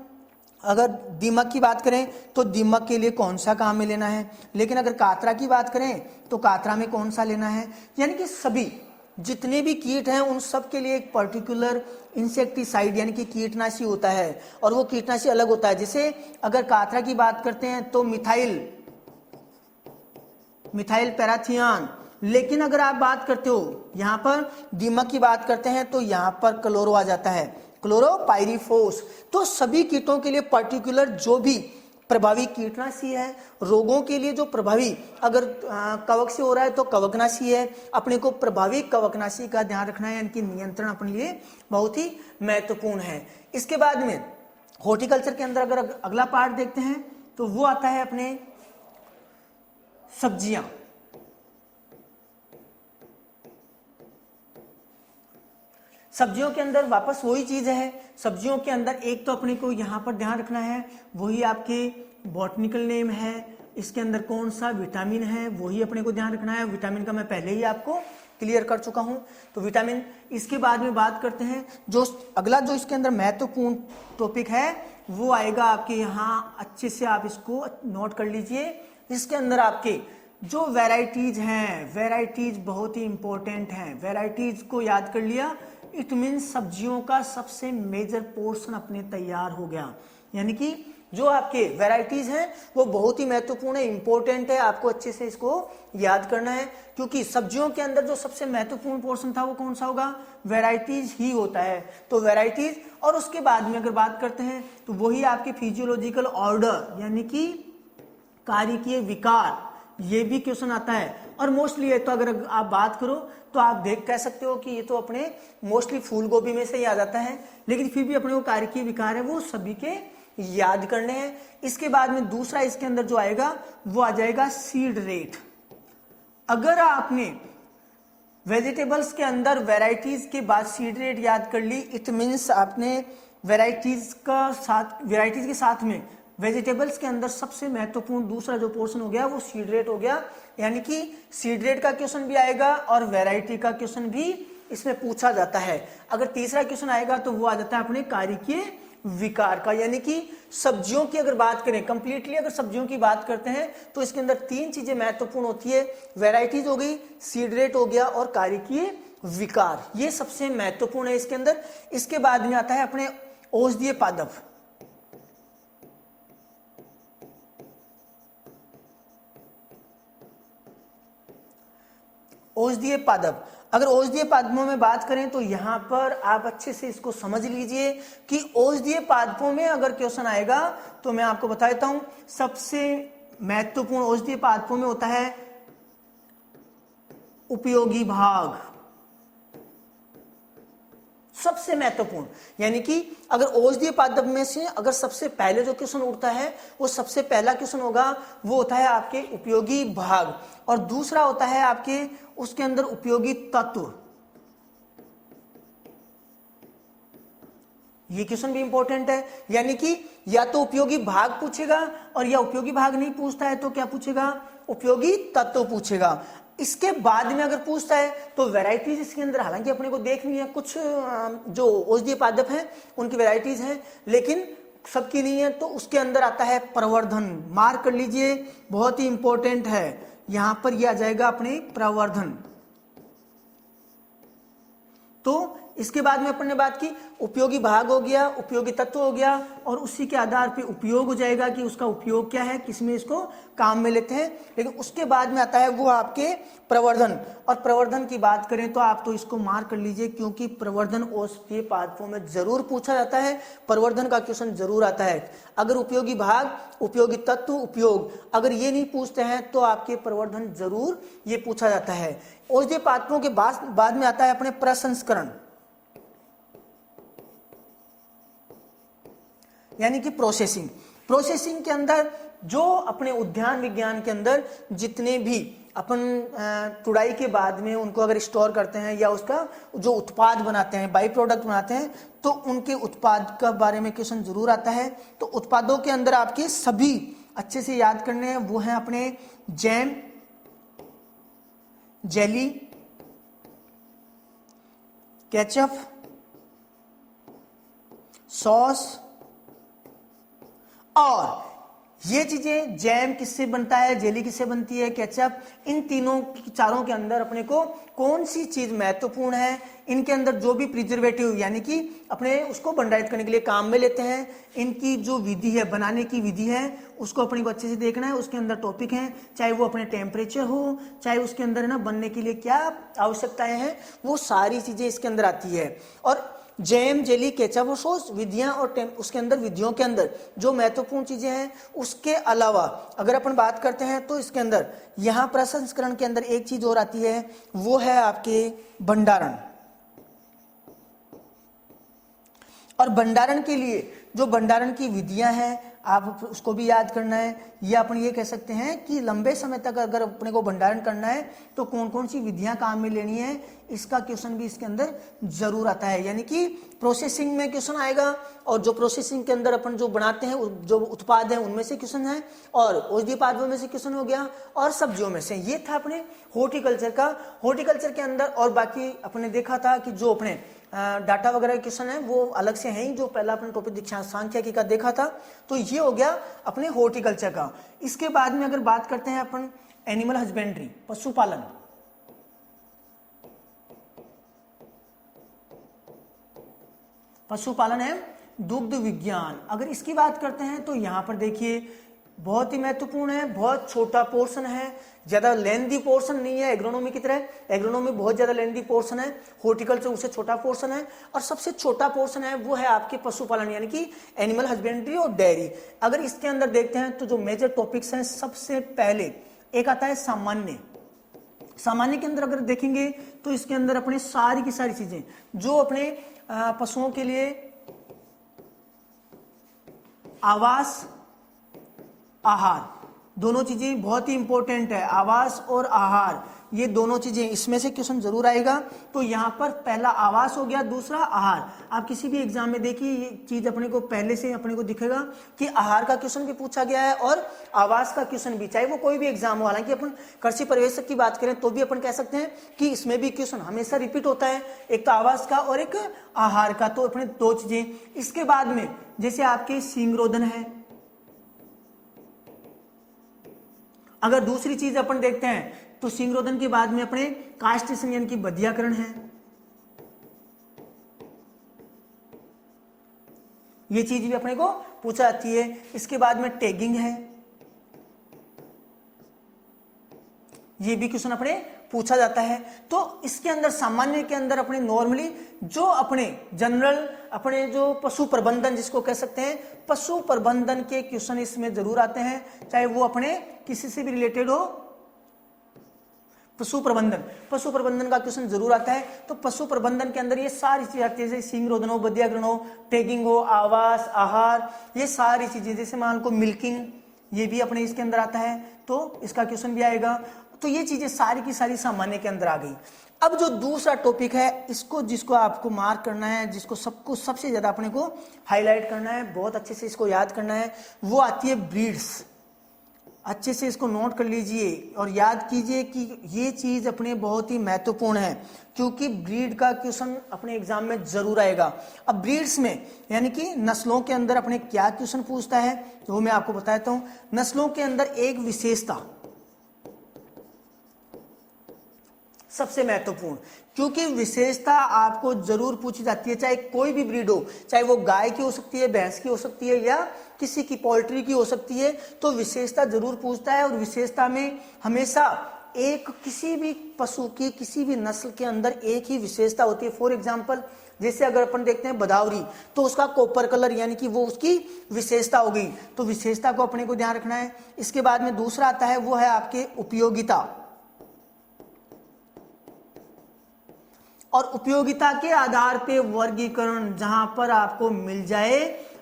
अगर दीमक की बात करें तो दीमक के लिए कौन सा काम में लेना है, लेकिन अगर कातरा की बात करें तो कातरा में कौन सा लेना है। यानी कि सभी जितने भी कीट हैं उन सब के लिए एक पर्टिकुलर इंसेक्टिसाइड यानी कि कीटनाशी होता है, और वो कीटनाशी अलग होता है। जैसे अगर कातरा की बात करते हैं तो मिथाइल पैराथियान, लेकिन अगर आप बात करते हो यहाँ पर दीमक की बात करते हैं तो यहाँ पर क्लोरो आ जाता है, क्लोरोपाइरीफोस। तो सभी कीटों के लिए पर्टिकुलर जो भी प्रभावी कीटनाशी है, रोगों के लिए जो प्रभावी अगर कवक से हो रहा है तो कवकनाशी है, अपने को प्रभावी कवकनाशी का ध्यान रखना है, यानी कि नियंत्रण अपने लिए बहुत ही महत्वपूर्ण है। इसके बाद में हॉर्टिकल्चर के अंदर अगर अगला पार्ट देखते हैं तो वो आता है अपने सब्जियां। सब्जियों के अंदर वापस वही चीज है, सब्जियों के अंदर एक तो अपने को यहाँ पर ध्यान रखना है वही आपके बॉटनिकल नेम है, इसके अंदर कौन सा विटामिन है वही अपने को ध्यान रखना है। विटामिन का मैं पहले ही आपको क्लियर कर चुका हूं, तो विटामिन। इसके बाद में बात करते हैं जो अगला जो इसके अंदर महत्वपूर्ण टॉपिक है वो आएगा आपके यहाँ, अच्छे से आप इसको नोट कर लीजिए। इसके अंदर आपके जो वेराइटीज हैं, वेराइटीज बहुत ही इंपॉर्टेंट हैं। वेराइटीज को याद कर लिया, इट मीन्स सब्जियों का सबसे मेजर पोर्शन अपने तैयार हो गया। यानी कि जो आपके वेराइटीज हैं वो बहुत ही महत्वपूर्ण है, इंपॉर्टेंट है, आपको अच्छे से इसको याद करना है, क्योंकि सब्जियों के अंदर जो सबसे महत्वपूर्ण पोर्शन था वो कौन सा होगा, वेराइटीज ही होता है। तो वेराइटीज, और उसके बाद में अगर बात करते हैं तो वही आपके फिजियोलॉजिकल ऑर्डर यानी कि कारिकीय विकार, ये भी क्वेश्चन आता है। और मोस्टली ये तो अगर आप बात करो तो आप कह सकते हो कि ये तो अपने मोस्टली फूल गोभी में से ही आ जाता है, लेकिन फिर भी अपने को कारिकीय विकार है वो सभी के याद करने हैं। इसके बाद में दूसरा इसके अंदर जो आएगा वो आ जाएगा सीड रेट। अगर आपने वेजिटेबल्स के अंदर वेराइटीज के बाद सीड रेट याद कर ली, इट मीन्स आपने वेराइटीज के साथ में वेजिटेबल्स के अंदर सबसे महत्वपूर्ण दूसरा जो पोर्शन हो गया वो सीड रेट हो गया। यानी कि सीड रेट का क्वेश्चन भी आएगा और वैरायटी का क्वेश्चन भी इसमें पूछा जाता है। अगर तीसरा क्वेश्चन आएगा तो वो आ जाता है अपने कारिकीय विकार का। यानी कि सब्जियों की अगर बात करें कंप्लीटली, अगर सब्जियों की बात करते हैं तो इसके अंदर तीन चीजें महत्वपूर्ण होती है, वैरायटीज हो गई, सीड रेट हो गया और कारिकीय विकार, ये सबसे महत्वपूर्ण है इसके अंदर। इसके बाद में आता है अपने औषधीय पादप। औषधीय पादप, अगर औषधीय पादपों में बात करें तो यहां पर आप अच्छे से इसको समझ लीजिए कि औषधीय पादपों में अगर क्वेश्चन आएगा तो मैं आपको बता देता हूं, सबसे महत्वपूर्ण औषधीय पादपों में होता है उपयोगी भाग, सबसे महत्वपूर्ण। यानी कि अगर औषधीय पादप में से अगर सबसे पहले जो क्वेश्चन उठता है वो सबसे पहला क्वेश्चन होगा वो होता है आपके उपयोगी भाग, और दूसरा होता है आपके उसके अंदर उपयोगी तत्व। ये क्वेश्चन भी इंपॉर्टेंट है, यानी कि या तो उपयोगी भाग पूछेगा और या उपयोगी भाग नहीं पूछता है तो क्या पूछेगा, उपयोगी तत्व पूछेगा। इसके बाद में अगर पूछता है तो वैरायटीज इसके अंदर हालांकि अपने को देखनी है, कुछ जो औषधीय पादप हैं उनकी वैरायटीज हैं लेकिन सबकी नहीं है, तो उसके अंदर आता है प्रवर्धन। मार्क कर लीजिए, बहुत ही इंपॉर्टेंट है, यहां पर यह आ जाएगा अपने प्रवर्धन। तो इसके बाद में अपन ने बात की उपयोगी भाग हो गया, उपयोगी तत्व हो गया, और उसी के आधार पे उपयोग हो जाएगा कि उसका उपयोग क्या है, किसमें इसको काम में लेते हैं। लेकिन उसके बाद में आता है वो आपके प्रवर्धन, और प्रवर्धन की बात करें तो आप तो इसको मार्क कर लीजिए क्योंकि प्रवर्धन औषधीय पादपों में जरूर पूछा जाता है, प्रवर्धन का क्वेश्चन जरूर आता है। अगर उपयोगी भाग, उपयोगी तत्व, उपयोग अगर ये नहीं पूछते हैं तो आपके प्रवर्धन जरूर ये पूछा जाता है। औषधीय पादपों के बाद में आता है अपने प्रसंस्करण, यानी कि प्रोसेसिंग। प्रोसेसिंग के अंदर जो अपने उद्यान विज्ञान के अंदर जितने भी अपन तुड़ाई के बाद में उनको अगर स्टोर करते हैं या उसका जो उत्पाद बनाते हैं, बाई प्रोडक्ट बनाते हैं, तो उनके उत्पाद के बारे में क्वेश्चन जरूर आता है। तो उत्पादों के अंदर आपके सभी अच्छे से याद करने हैं, वो हैं अपने जैम, जेली, केचप, सॉस, और ये चीजें जैम किससे बनता है, जेली किससे बनती है, केचप, इन तीनों चारों के अंदर अपने को कौन सी चीज महत्वपूर्ण है, इनके अंदर जो भी प्रिजर्वेटिव यानी कि अपने उसको भंडारित करने के लिए काम में लेते हैं, इनकी जो विधि है, बनाने की विधि है, उसको अपने को अच्छे से देखना है। उसके अंदर टॉपिक हैं, चाहे वो अपने टेम्परेचर हो, चाहे उसके अंदर है ना बनने के लिए क्या आवश्यकताएं हैं, वो सारी चीजें इसके अंदर आती है। और जैम, जेली, केचप और सॉस विधियां और उसके अंदर विधियों के अंदर जो महत्वपूर्ण चीजें हैं, उसके अलावा अगर अपन बात करते हैं तो इसके अंदर यहां प्रसंस्करण के अंदर एक चीज और आती है, वो है आपके भंडारण। और भंडारण के लिए जो भंडारण की विधियां हैं आप उसको भी याद करना है। या अपन ये कह सकते हैं कि लंबे समय तक अगर अपने को भंडारण करना है तो कौन कौन सी विधियां काम में लेनी है, इसका क्वेश्चन भी इसके अंदर जरूर आता है। यानी कि प्रोसेसिंग में क्वेश्चन आएगा, और जो प्रोसेसिंग के अंदर अपन जो बनाते हैं जो उत्पाद है उनमें से क्वेश्चन है, और औषधीय पादपों में से क्वेश्चन हो गया, और सब्जियों में से। ये था अपने हॉर्टिकल्चर का। हॉर्टिकल्चर के अंदर और बाकी अपने देखा था कि जो अपने डाटा वगैरह क्वेश्चन है वो अलग से हैं ही, जो पहला अपने टॉपिक दीक्षा सांख्यिकी का देखा था, तो ये हो गया अपने हॉर्टिकल्चर का। इसके बाद में अगर बात करते हैं अपन एनिमल हस्बेंड्री, पशुपालन, पशुपालन है दुग्ध विज्ञान। अगर इसकी बात करते हैं तो यहां पर देखिए बहुत ही महत्वपूर्ण है, बहुत छोटा पोर्शन है, ज्यादा लेंदी पोर्शन नहीं है एग्रोनॉमी की तरह। एग्रोनॉमी बहुत ज्यादा लेंदी पोर्शन है, हॉर्टिकल्चर उससे छोटा पोर्शन है, और सबसे छोटा पोर्शन है वो है आपके पशुपालन यानी कि एनिमल हस्बेंड्री और डेयरी। अगर इसके अंदर देखते हैं तो जो मेजर टॉपिक्स हैं, सबसे पहले एक आता है सामान्य। सामान्य के अंदर अगर देखेंगे तो इसके अंदर अपने सारी की सारी चीजें जो अपने पशुओं के लिए आवास, आहार, दोनों चीजें बहुत ही इंपॉर्टेंट है। आवास और आहार, ये दोनों चीजें इसमें से क्वेश्चन जरूर आएगा। तो यहां पर पहला आवास हो गया, दूसरा आहार। आप किसी भी एग्जाम में देखिए ये चीज अपने को पहले से अपने को दिखेगा कि आहार का क्वेश्चन भी पूछा गया है और आवास का क्वेश्चन भी, चाहे वो कोई भी एग्जाम हो। हालांकि अपन कृषि पर्यवेक्षक की बात करें तो भी अपन कह सकते हैं कि इसमें भी क्वेश्चन हमेशा रिपीट होता है, एक तो आवास का और एक आहार का। तो अपने दो चीजें। इसके बाद में जैसे आपके सींगरोधन है, अगर दूसरी चीज अपन देखते हैं तो सींगरोधन के बाद में अपने कास्टेशन यानी कि बधियाकरण है, ये चीज भी अपने को पूछा जाती है। इसके बाद में टैगिंग है, ये भी क्वेश्चन अपने पूछा जाता है। तो इसके अंदर सामान्य के अंदर अपने नॉर्मली जो अपने जनरल अपने जो पशु प्रबंधन जिसको कह सकते हैं, पशु प्रबंधन के क्वेश्चन इसमें जरूर आते हैं, चाहे वो अपने किसी से भी रिलेटेड हो। पशु प्रबंधन का क्वेश्चन जरूर आता है। तो पशु प्रबंधन के अंदर ये सारी चीजें आती है, जैसे सींगरोधन हो, बधियाकरण हो, टैगिंग हो, आवास, आहार, ये सारी चीजें। जैसे मान लो मिल्किंग, ये भी अपने इसके अंदर आता है, तो इसका क्वेश्चन भी आएगा। तो ये चीजें सारी की सारी सामान्य के अंदर आ गई। अब जो दूसरा टॉपिक है, इसको जिसको आपको मार्क करना है, जिसको सबको सबसे ज्यादा अपने को हाईलाइट करना है, बहुत अच्छे से इसको याद करना है, वो आती है ब्रीड्स। अच्छे से इसको नोट कर लीजिए और याद कीजिए कि ये चीज अपने बहुत ही महत्वपूर्ण है, क्योंकि ब्रीड का क्वेश्चन अपने एग्जाम में जरूर आएगा। अब ब्रीड्स में यानी कि नस्लों के अंदर अपने क्या क्वेश्चन पूछता है, तो वो मैं आपको बताता हूं। नस्लों के अंदर एक विशेषता सबसे महत्वपूर्ण, क्योंकि विशेषता आपको जरूर पूछी जाती है, चाहे कोई भी ब्रीड हो, चाहे वो गाय की हो सकती है, भैंस की हो सकती है, या किसी की पोल्ट्री की हो सकती है, तो विशेषता जरूर पूछता है। और विशेषता में हमेशा एक किसी भी पशु की किसी भी नस्ल के अंदर एक ही विशेषता होती है। फॉर एग्जाम्पल, जैसे अगर अपन देखते हैं बदावरी, तो उसका कॉपर कलर यानी कि वो उसकी विशेषता हो गई, तो विशेषता को अपने को ध्यान रखना है। इसके बाद में दूसरा आता है, वो है आपके उपयोगिता। और उपयोगिता के आधार पे वर्गीकरण जहां पर आपको मिल जाए,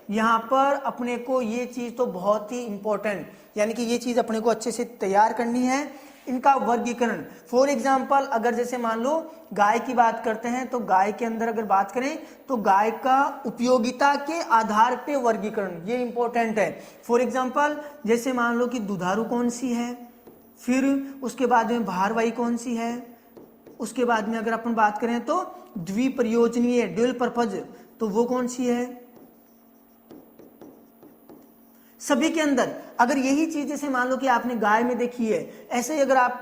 यहां पर अपने को ये चीज तो बहुत ही इंपॉर्टेंट, यानी कि ये चीज अपने को अच्छे से तैयार करनी है, इनका वर्गीकरण। फॉर एग्जाम्पल, अगर जैसे मान लो गाय की बात करते हैं, तो गाय के अंदर अगर बात करें तो गाय का उपयोगिता के आधार पे वर्गीकरण, ये इंपॉर्टेंट है। फॉर एग्जाम्पल, जैसे मान लो कि दुधारू कौन सी है, फिर उसके बाद में भारवाही कौन सी है, उसके बाद में अगर अपन बात करें तो द्विप्रयोजनीय ड्यूल पर्पज, तो वो कौन सी है। सभी के अंदर अगर यही चीज जैसे मान लो कि आपने गाय में देखी है, ऐसे ही अगर आप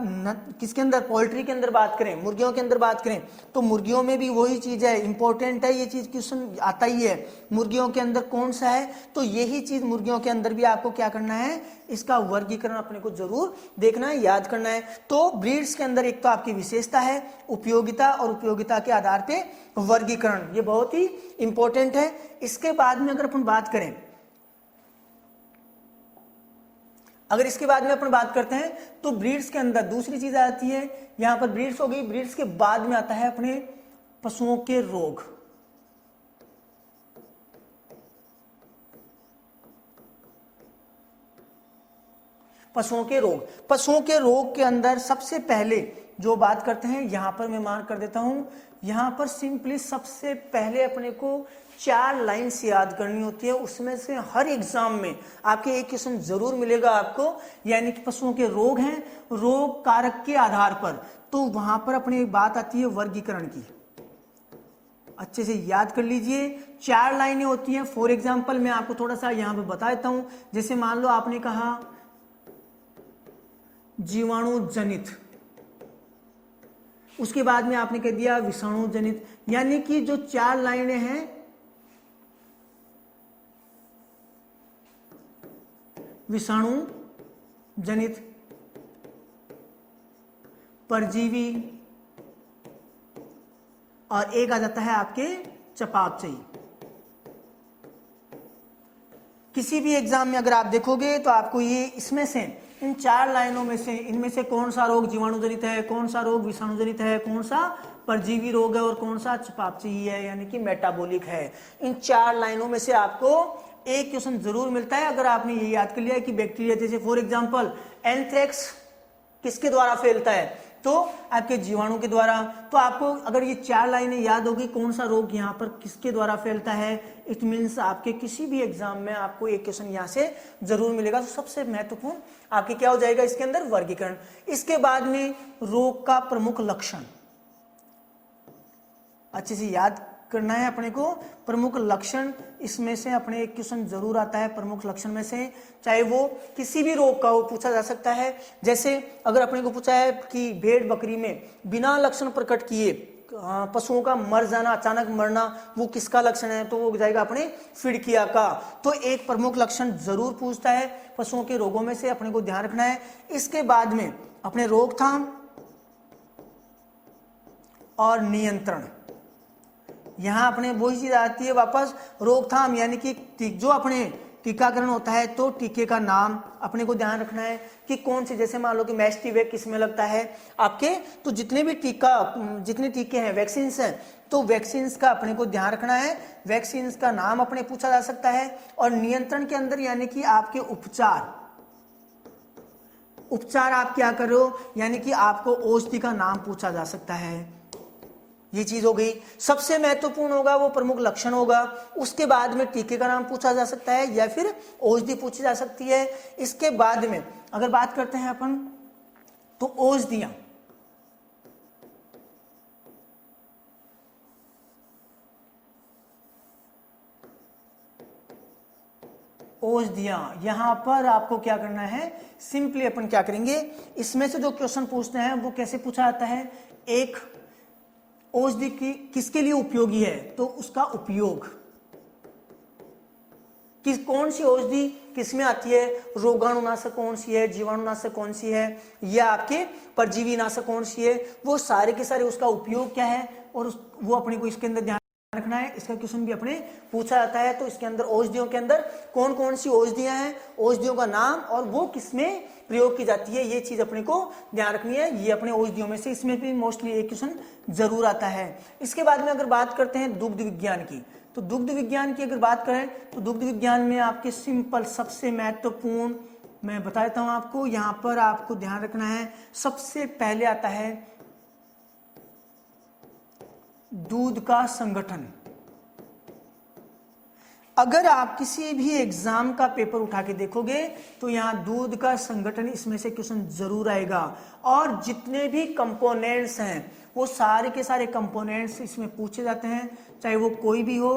किसके अंदर, पोल्ट्री के अंदर बात करें, मुर्गियों के अंदर बात करें, तो मुर्गियों में भी वही चीज है, इंपॉर्टेंट है, ये चीज क्वेश्चन आता ही है, मुर्गियों के अंदर कौन सा है, तो यही चीज मुर्गियों के अंदर भी आपको क्या करना है, इसका वर्गीकरण अपने को जरूर देखना है, याद करना है। तो ब्रीड्स के अंदर एक तो आपकी विशेषता है, उपयोगिता, और उपयोगिता के आधार पे वर्गीकरण, ये बहुत ही इंपॉर्टेंट है। इसके बाद में अगर अपन बात करें, अगर इसके बाद में अपन बात करते हैं, तो ब्रीड्स के अंदर दूसरी चीज आती है, यहां पर ब्रीड्स हो गई, ब्रीड्स के बाद में आता है अपने पशुओं के रोग। पशुओं के रोग, पशुओं के रोग के अंदर सबसे पहले जो बात करते हैं, यहां पर मैं मार्क कर देता हूं, यहां पर सिंपली सबसे पहले अपने को 4 लाइन्स याद करनी होती है। उसमें से हर एग्जाम में आपके एक क्वेश्चन जरूर मिलेगा आपको, यानी कि पशुओं के रोग हैं, रोग कारक के आधार पर, तो वहां पर अपनी बात आती है वर्गीकरण की, अच्छे से याद कर लीजिए। 4 लाइनें होती हैं। फॉर एग्जाम्पल, मैं आपको थोड़ा सा यहां पे बता देता हूं, जैसे मान लो आपने कहा जीवाणु जनित, उसके बाद में आपने कह दिया विषाणु जनित, यानी कि जो 4 लाइनें हैं, विषाणु जनित, परजीवी, और एक आ जाता है आपके चपापचयी। किसी भी एग्जाम में अगर आप देखोगे तो आपको ये इसमें से, इन 4 लाइनों में से, इनमें से कौन सा रोग जीवाणु जनित है, कौन सा रोग विषाणु जनित है, कौन सा परजीवी रोग है, और कौन सा चपापचयी है यानी कि मेटाबॉलिक है, इन 4 लाइनों में से आपको एक क्वेश्चन जरूर मिलता है। अगर आपने ये याद कर लिया कि बैक्टीरिया, जैसे फॉर एग्जांपल एंथ्रेक्स किसके द्वारा फैलता है, तो आपके जीवाणु के द्वारा, तो आपको अगर ये 4 लाइनें याद होगी कौन सा रोग यहाँ पर किसके द्वारा फैलता है, इट मीन्स आपके किसी भी एग्जाम में आपको एक क्वेश्चन यहाँ से जरूर मिलेगा। तो सबसे महत्वपूर्ण आपके क्या हो जाएगा इसके अंदर, वर्गीकरण। इसके बाद में रोग का प्रमुख लक्षण, अच्छे से याद करना है अपने को, प्रमुख लक्षण, इसमें से अपने एक क्वेश्चन जरूर आता है प्रमुख लक्षण में से, चाहे वो किसी भी रोग का हो, पूछा जा सकता है। जैसे अगर अपने को पूछा है कि भेड़ बकरी में बिना लक्षण प्रकट किए पशुओं का मर जाना, अचानक मरना, वो किसका लक्षण है, तो वो हो जाएगा अपने फिड़किया का। तो एक प्रमुख लक्षण जरूर पूछता है पशुओं के रोगों में से, अपने को ध्यान रखना है। इसके बाद में अपने रोकथाम और नियंत्रण, यहां अपने वही चीज आती है वापस, रोकथाम यानी कि जो अपने टीकाकरण होता है, तो टीके का नाम अपने को ध्यान रखना है कि कौन से, जैसे मान लो कि मैस्टीवेक किस में लगता है आपके, तो जितने भी जितने टीके हैं, वैक्सीन हैं, तो वैक्सीन का अपने को ध्यान रखना है, वैक्सीन का नाम अपने पूछा जा सकता है। और नियंत्रण के अंदर यानी कि आपके उपचार, उपचार आप क्या कर रहे हो, यानी कि आपको औषधि का नाम पूछा जा सकता है। ये चीज हो गई। सबसे महत्वपूर्ण होगा वो प्रमुख लक्षण होगा, उसके बाद में टीके का नाम पूछा जा सकता है या फिर औषधि पूछी जा सकती है। इसके बाद में अगर बात करते हैं अपन तो औषधियां, यहां पर आपको क्या करना है, सिंपली अपन क्या करेंगे, इसमें से जो क्वेश्चन पूछते हैं वो कैसे पूछा जाता है, एक औषधि की किसके लिए उपयोगी है, तो उसका उपयोग, किस कौन सी औषधि किसमें आती है, रोगाणुनाशक कौन सी है, जीवाणुनाशक कौन सी है, या आपके परजीवी नाशक कौन सी है, वो सारे के सारे उसका उपयोग क्या है, और वो अपने को इसके अंदर ध्यान रखना है। इसका क्वेश्चन भी अपने पूछा जाता है। तो इसके अंदर औषधियों के अंदर कौन कौन सी औषधियां हैं, औषधियों का नाम और वो किसमें प्रयोग की जाती है, ये चीज अपने को ध्यान रखनी है। ये अपने औषधियों में से इसमें भी मोस्टली एक क्वेश्चन जरूर आता है। इसके बाद में अगर बात करते हैं दुग्ध विज्ञान की, तो दुग्ध विज्ञान की अगर बात करें तो दुग्ध विज्ञान में आपके सिंपल सबसे महत्वपूर्ण मैं बता देता हूं आपको, यहां पर आपको ध्यान रखना है। सबसे पहले आता है दूध का संगठन। अगर आप किसी भी एग्जाम का पेपर उठा के देखोगे तो यहां दूध का संगठन इसमें से क्वेश्चन जरूर आएगा, और जितने भी कंपोनेंट्स हैं वो सारे के सारे कंपोनेंट्स इसमें पूछे जाते हैं, चाहे वो कोई भी हो,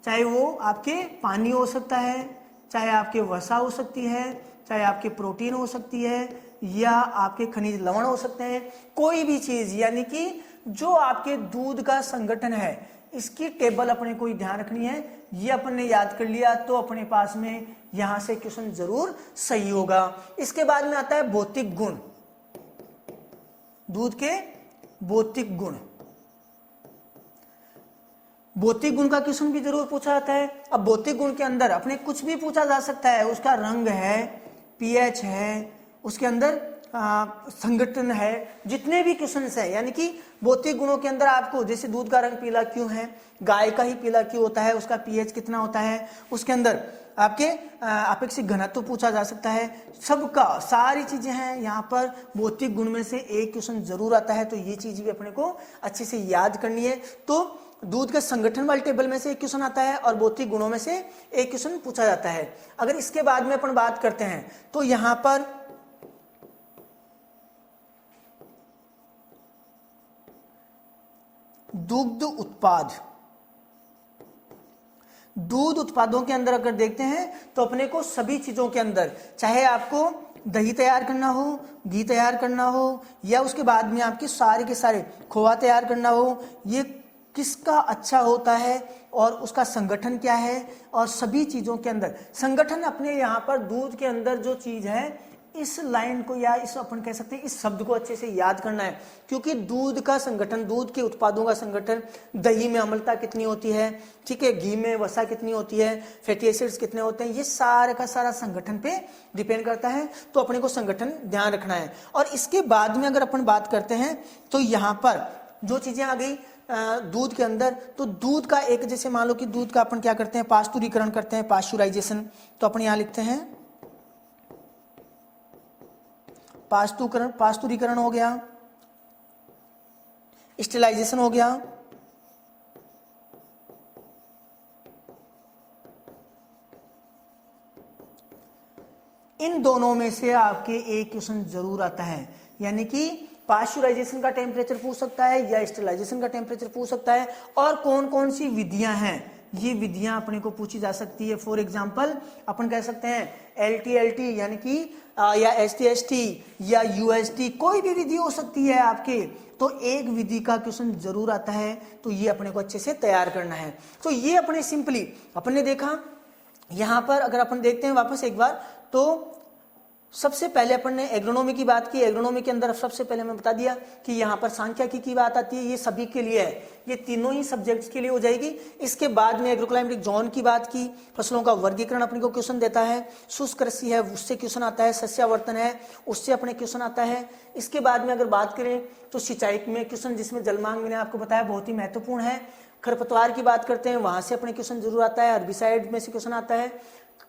चाहे वो आपके पानी हो सकता है, चाहे आपके वसा हो सकती है, चाहे आपके प्रोटीन हो सकती है, या आपके खनिज लवण हो सकते हैं, कोई भी चीज, यानी कि जो आपके दूध का संगठन है इसकी टेबल अपने को ध्यान रखनी है। ये अपन ने याद कर लिया तो अपने पास में यहां से क्वेश्चन जरूर सही होगा। इसके बाद में आता है भौतिक गुण, दूध के भौतिक गुण। भौतिक गुण का क्वेश्चन भी जरूर पूछा जाता है। अब भौतिक गुण के अंदर अपने कुछ भी पूछा जा सकता है, उसका रंग है, पीएच है, उसके अंदर संगठन है, जितने भी क्वेश्चंस है, यानी कि भौतिक गुणों के अंदर आपको जैसे दूध का रंग पीला क्यों है, गाय का ही पीला क्यों होता है, उसका पीएच कितना होता है, उसके अंदर आपके आपेक्षिक घनत्व पूछा जा सकता है, सबका सारी चीजें हैं यहाँ पर। भौतिक गुण में से एक क्वेश्चन जरूर आता है, तो ये चीज भी अपने को अच्छे से याद करनी है। तो दूध के संगठन वाले टेबल में से एक क्वेश्चन आता है और भौतिक गुणों में से एक क्वेश्चन पूछा जाता है। अगर इसके बाद में अपन बात करते हैं तो यहां पर दुग्ध उत्पाद, दूध उत्पादों के अंदर अगर देखते हैं तो अपने को सभी चीजों के अंदर, चाहे आपको दही तैयार करना हो, घी तैयार करना हो, या उसके बाद में आपके सारे के सारे खोआ तैयार करना हो, ये किसका अच्छा होता है और उसका संगठन क्या है, और सभी चीजों के अंदर संगठन अपने यहाँ पर दूध के अंदर जो चीज है, इस लाइन को या इस अपन कह सकते हैं इस शब्द को अच्छे से याद करना है। क्योंकि दूध का संगठन, दूध के उत्पादों का संगठन, दही में अम्लता कितनी होती है, ठीक है, घी में वसा कितनी होती है, फैटी एसिड्स कितने होते हैं, ये सारा का सारा संगठन पे डिपेंड करता है। तो अपने को संगठन ध्यान रखना है। और इसके बाद में अगर अपन बात करते हैं तो यहाँ पर जो चीजें आ गई दूध के अंदर, तो दूध का एक, जैसे मान लो कि दूध का अपन क्या करते हैं, पास्तुरीकरण करते हैं, पास्चुराइजेशन। तो अपन यहाँ लिखते हैं पास्तुरीकरण हो गया, स्टेलाइजेशन हो गया, इन दोनों में से आपके एक क्वेश्चन जरूर आता है। यानी कि पास्चुराइजेशन का टेम्परेचर पूछ सकता है या स्टेलाइजेशन का टेम्परेचर पूछ सकता है, और कौन कौन सी विधियां हैं, ये विधियां अपने को पूछी जा सकती है। फॉर एग्जांपल अपन कह सकते हैं LTLT यानी कि या STST या UST, कोई भी विधि हो सकती है आपके, तो एक विधि का क्वेश्चन जरूर आता है। तो ये अपने को अच्छे से तैयार करना है। तो ये अपने सिंपली अपन ने देखा। यहां पर अगर अपन देखते हैं वापस एक बार, तो सबसे पहले अपन ने एग्रोनॉमी की बात की। एग्रोनॉमी के अंदर सबसे पहले मैं बता दिया कि यहाँ पर सांख्यिकी की बात आती है, ये सभी के लिए है, ये तीनों ही सब्जेक्ट्स के लिए हो जाएगी। इसके बाद में एग्रोक्लाइमेटिक जोन की बात की, फसलों का वर्गीकरण अपने को क्वेश्चन देता है, शुष्क कृषि है उससे क्वेश्चन आता है, सस्यावर्तन है उससे अपने क्वेश्चन आता है। इसके बाद में अगर बात करें तो सिंचाई में क्वेश्चन, जिसमें जलमांग मैंने आपको बताया बहुत ही महत्वपूर्ण है। खरपतवार की बात करते हैं, वहां से अपने क्वेश्चन जरूर आता है। हर्बिसाइड में से क्वेश्चन आता है।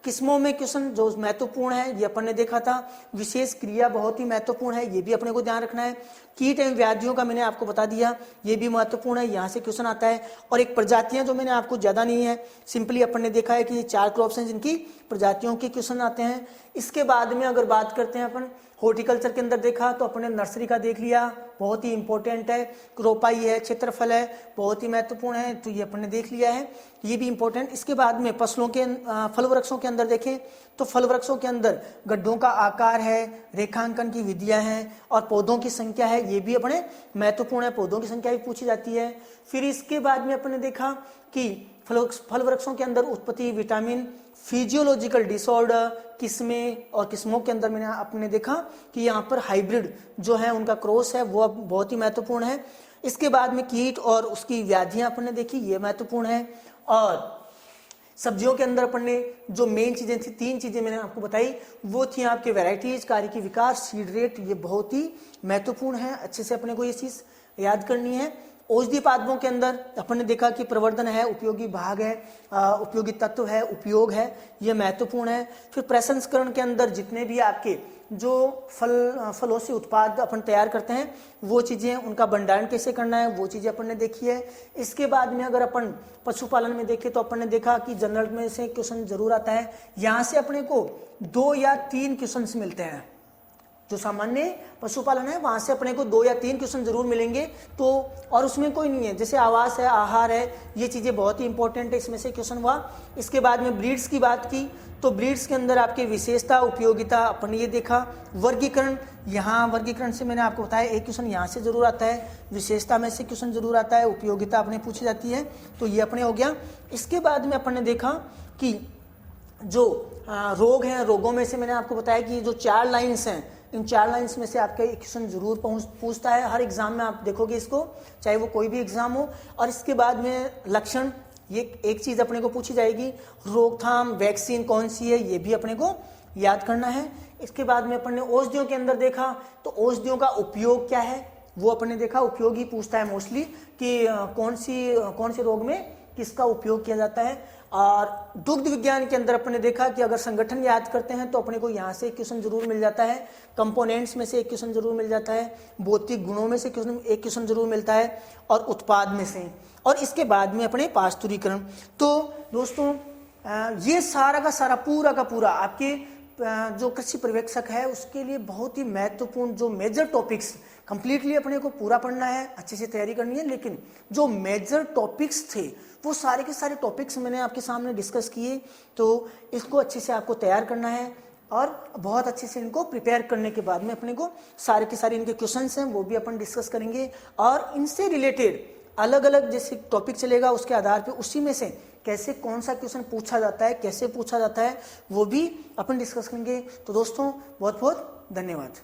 किस्मों में क्वेश्चन जो महत्वपूर्ण है ये अपन ने देखा था। विशेष क्रिया बहुत ही महत्वपूर्ण है, ये भी अपने को ध्यान रखना है। कीट एवं व्याधियों का मैंने आपको बता दिया, ये भी महत्वपूर्ण है, यहाँ से क्वेश्चन आता है। और एक प्रजातियां जो मैंने आपको ज्यादा नहीं है, सिंपली अपन ने देखा है कि ये 4 क्रॉप्स हैं जिनकी प्रजातियों के क्वेश्चन आते हैं। इसके बाद में अगर बात करते हैं अपन हॉर्टिकल्चर के अंदर देखा तो अपने नर्सरी का देख लिया, बहुत ही इंपॉर्टेंट है। रोपाई है, क्षेत्रफल है, बहुत ही महत्वपूर्ण है, तो ये अपन ने देख लिया है, ये भी इंपॉर्टेंट। इसके बाद में फसलों के फल वृक्षों के अंदर देखें तो फल वृक्षों के अंदर गड्ढों का आकार है, रेखांकन की विधियां हैं और पौधों की संख्या है, ये भी अपने महत्वपूर्ण है, पौधों की संख्या भी पूछी जाती है। फिर इसके बाद में अपन ने देखा कि फल वृक्षों के अंदर उत्पत्ति, विटामिन, फिजियोलॉजिकल डिसऑर्डर, किस्में और किस्मों के अंदर मैंने आपने देखा कि यहाँ पर हाइब्रिड जो है उनका क्रॉस है वो अब बहुत ही महत्वपूर्ण है। इसके बाद में कीट और उसकी व्याधियां अपन ने देखी, ये महत्वपूर्ण है। और सब्जियों के अंदर अपन ने जो मेन चीजें थी, 3 चीजें मैंने आपको बताई, वो थी आपके वैरायटीज, कार्य की विकास, सीड रेट, ये बहुत ही महत्वपूर्ण है, अच्छे से अपने को ये चीज याद करनी है। औषधि पादपों के अंदर अपन ने देखा कि प्रवर्धन है, उपयोगी भाग है, उपयोगी तत्व है, उपयोग है, ये महत्वपूर्ण है। फिर प्रसंस्करण के अंदर जितने भी आपके जो फलों से उत्पाद अपन तैयार करते हैं वो चीजें, उनका भंडारण कैसे करना है वो चीजें अपन ने देखी है। इसके बाद में अगर अपन पशुपालन में देखें तो अपन ने देखा कि जनरल में से क्वेश्चन जरूर आता है, यहाँ से अपने को 2 या 3 क्वेश्चन मिलते हैं। जो सामान्य पशुपालन है वहां से अपने को 2 या 3 क्वेश्चन जरूर मिलेंगे, तो और उसमें कोई नहीं है, जैसे आवास है, आहार है, ये चीजें बहुत ही इंपॉर्टेंट है, इसमें से क्वेश्चन हुआ। इसके बाद में ब्रीड्स की बात की तो ब्रीड्स के अंदर आपके विशेषता, उपयोगिता अपन ये देखा। वर्गीकरण, यहाँ वर्गीकरण से मैंने आपको बताया एक क्वेश्चन यहाँ से जरूर आता है, विशेषता में से क्वेश्चन जरूर आता है, उपयोगिता अपने पूछी जाती है, तो ये अपने हो गया। इसके बाद में अपन ने देखा कि जो रोग हैं, रोगों में से मैंने आपको बताया कि जो 4 लाइन्स हैं, इन 4 लाइन्स में से आपका एक क्वेश्चन जरूर पूछता है, हर एग्जाम में आप देखोगे इसको, चाहे वो कोई भी एग्जाम हो। और इसके बाद में लक्षण, ये एक चीज अपने को पूछी जाएगी, रोकथाम, वैक्सीन कौन सी है, ये भी अपने को याद करना है। इसके बाद में अपन ने औषधियों के अंदर देखा तो औषधियों का उपयोग क्या है वो अपन ने देखा, उपयोग ही पूछता है मोस्टली कि कौन से रोग में किसका उपयोग किया जाता है। और दुग्ध विज्ञान के अंदर अपन ने देखा कि अगर संगठन याद करते हैं तो अपने को यहाँ से एक क्वेश्चन जरूर मिल जाता है, कंपोनेंट्स में से एक क्वेश्चन जरूर मिल जाता है, भौतिक गुणों में से एक क्वेश्चन जरूर मिलता है, और उत्पाद में से, और इसके बाद में अपने पास्तुरीकरण। तो दोस्तों ये सारा का सारा पूरा का पूरा आपके जो कृषि पर्यवेक्षक है उसके लिए बहुत ही महत्वपूर्ण जो मेजर टॉपिक्स कंप्लीटली अपने को पूरा पढ़ना है, अच्छे से तैयारी करनी है। लेकिन जो मेजर टॉपिक्स थे वो सारे के सारे टॉपिक्स मैंने आपके सामने डिस्कस किए, तो इसको अच्छे से आपको तैयार करना है और बहुत अच्छे से इनको प्रिपेयर करने के बाद में अपने को सारे के सारे इनके क्वेश्चंस हैं वो भी अपन डिस्कस करेंगे, और इनसे रिलेटेड अलग अलग जैसे टॉपिक चलेगा उसके आधार पे उसी में से कैसे कौन सा क्वेश्चन पूछा जाता है, कैसे पूछा जाता है, वो भी अपन डिस्कस करेंगे। तो दोस्तों बहुत बहुत धन्यवाद।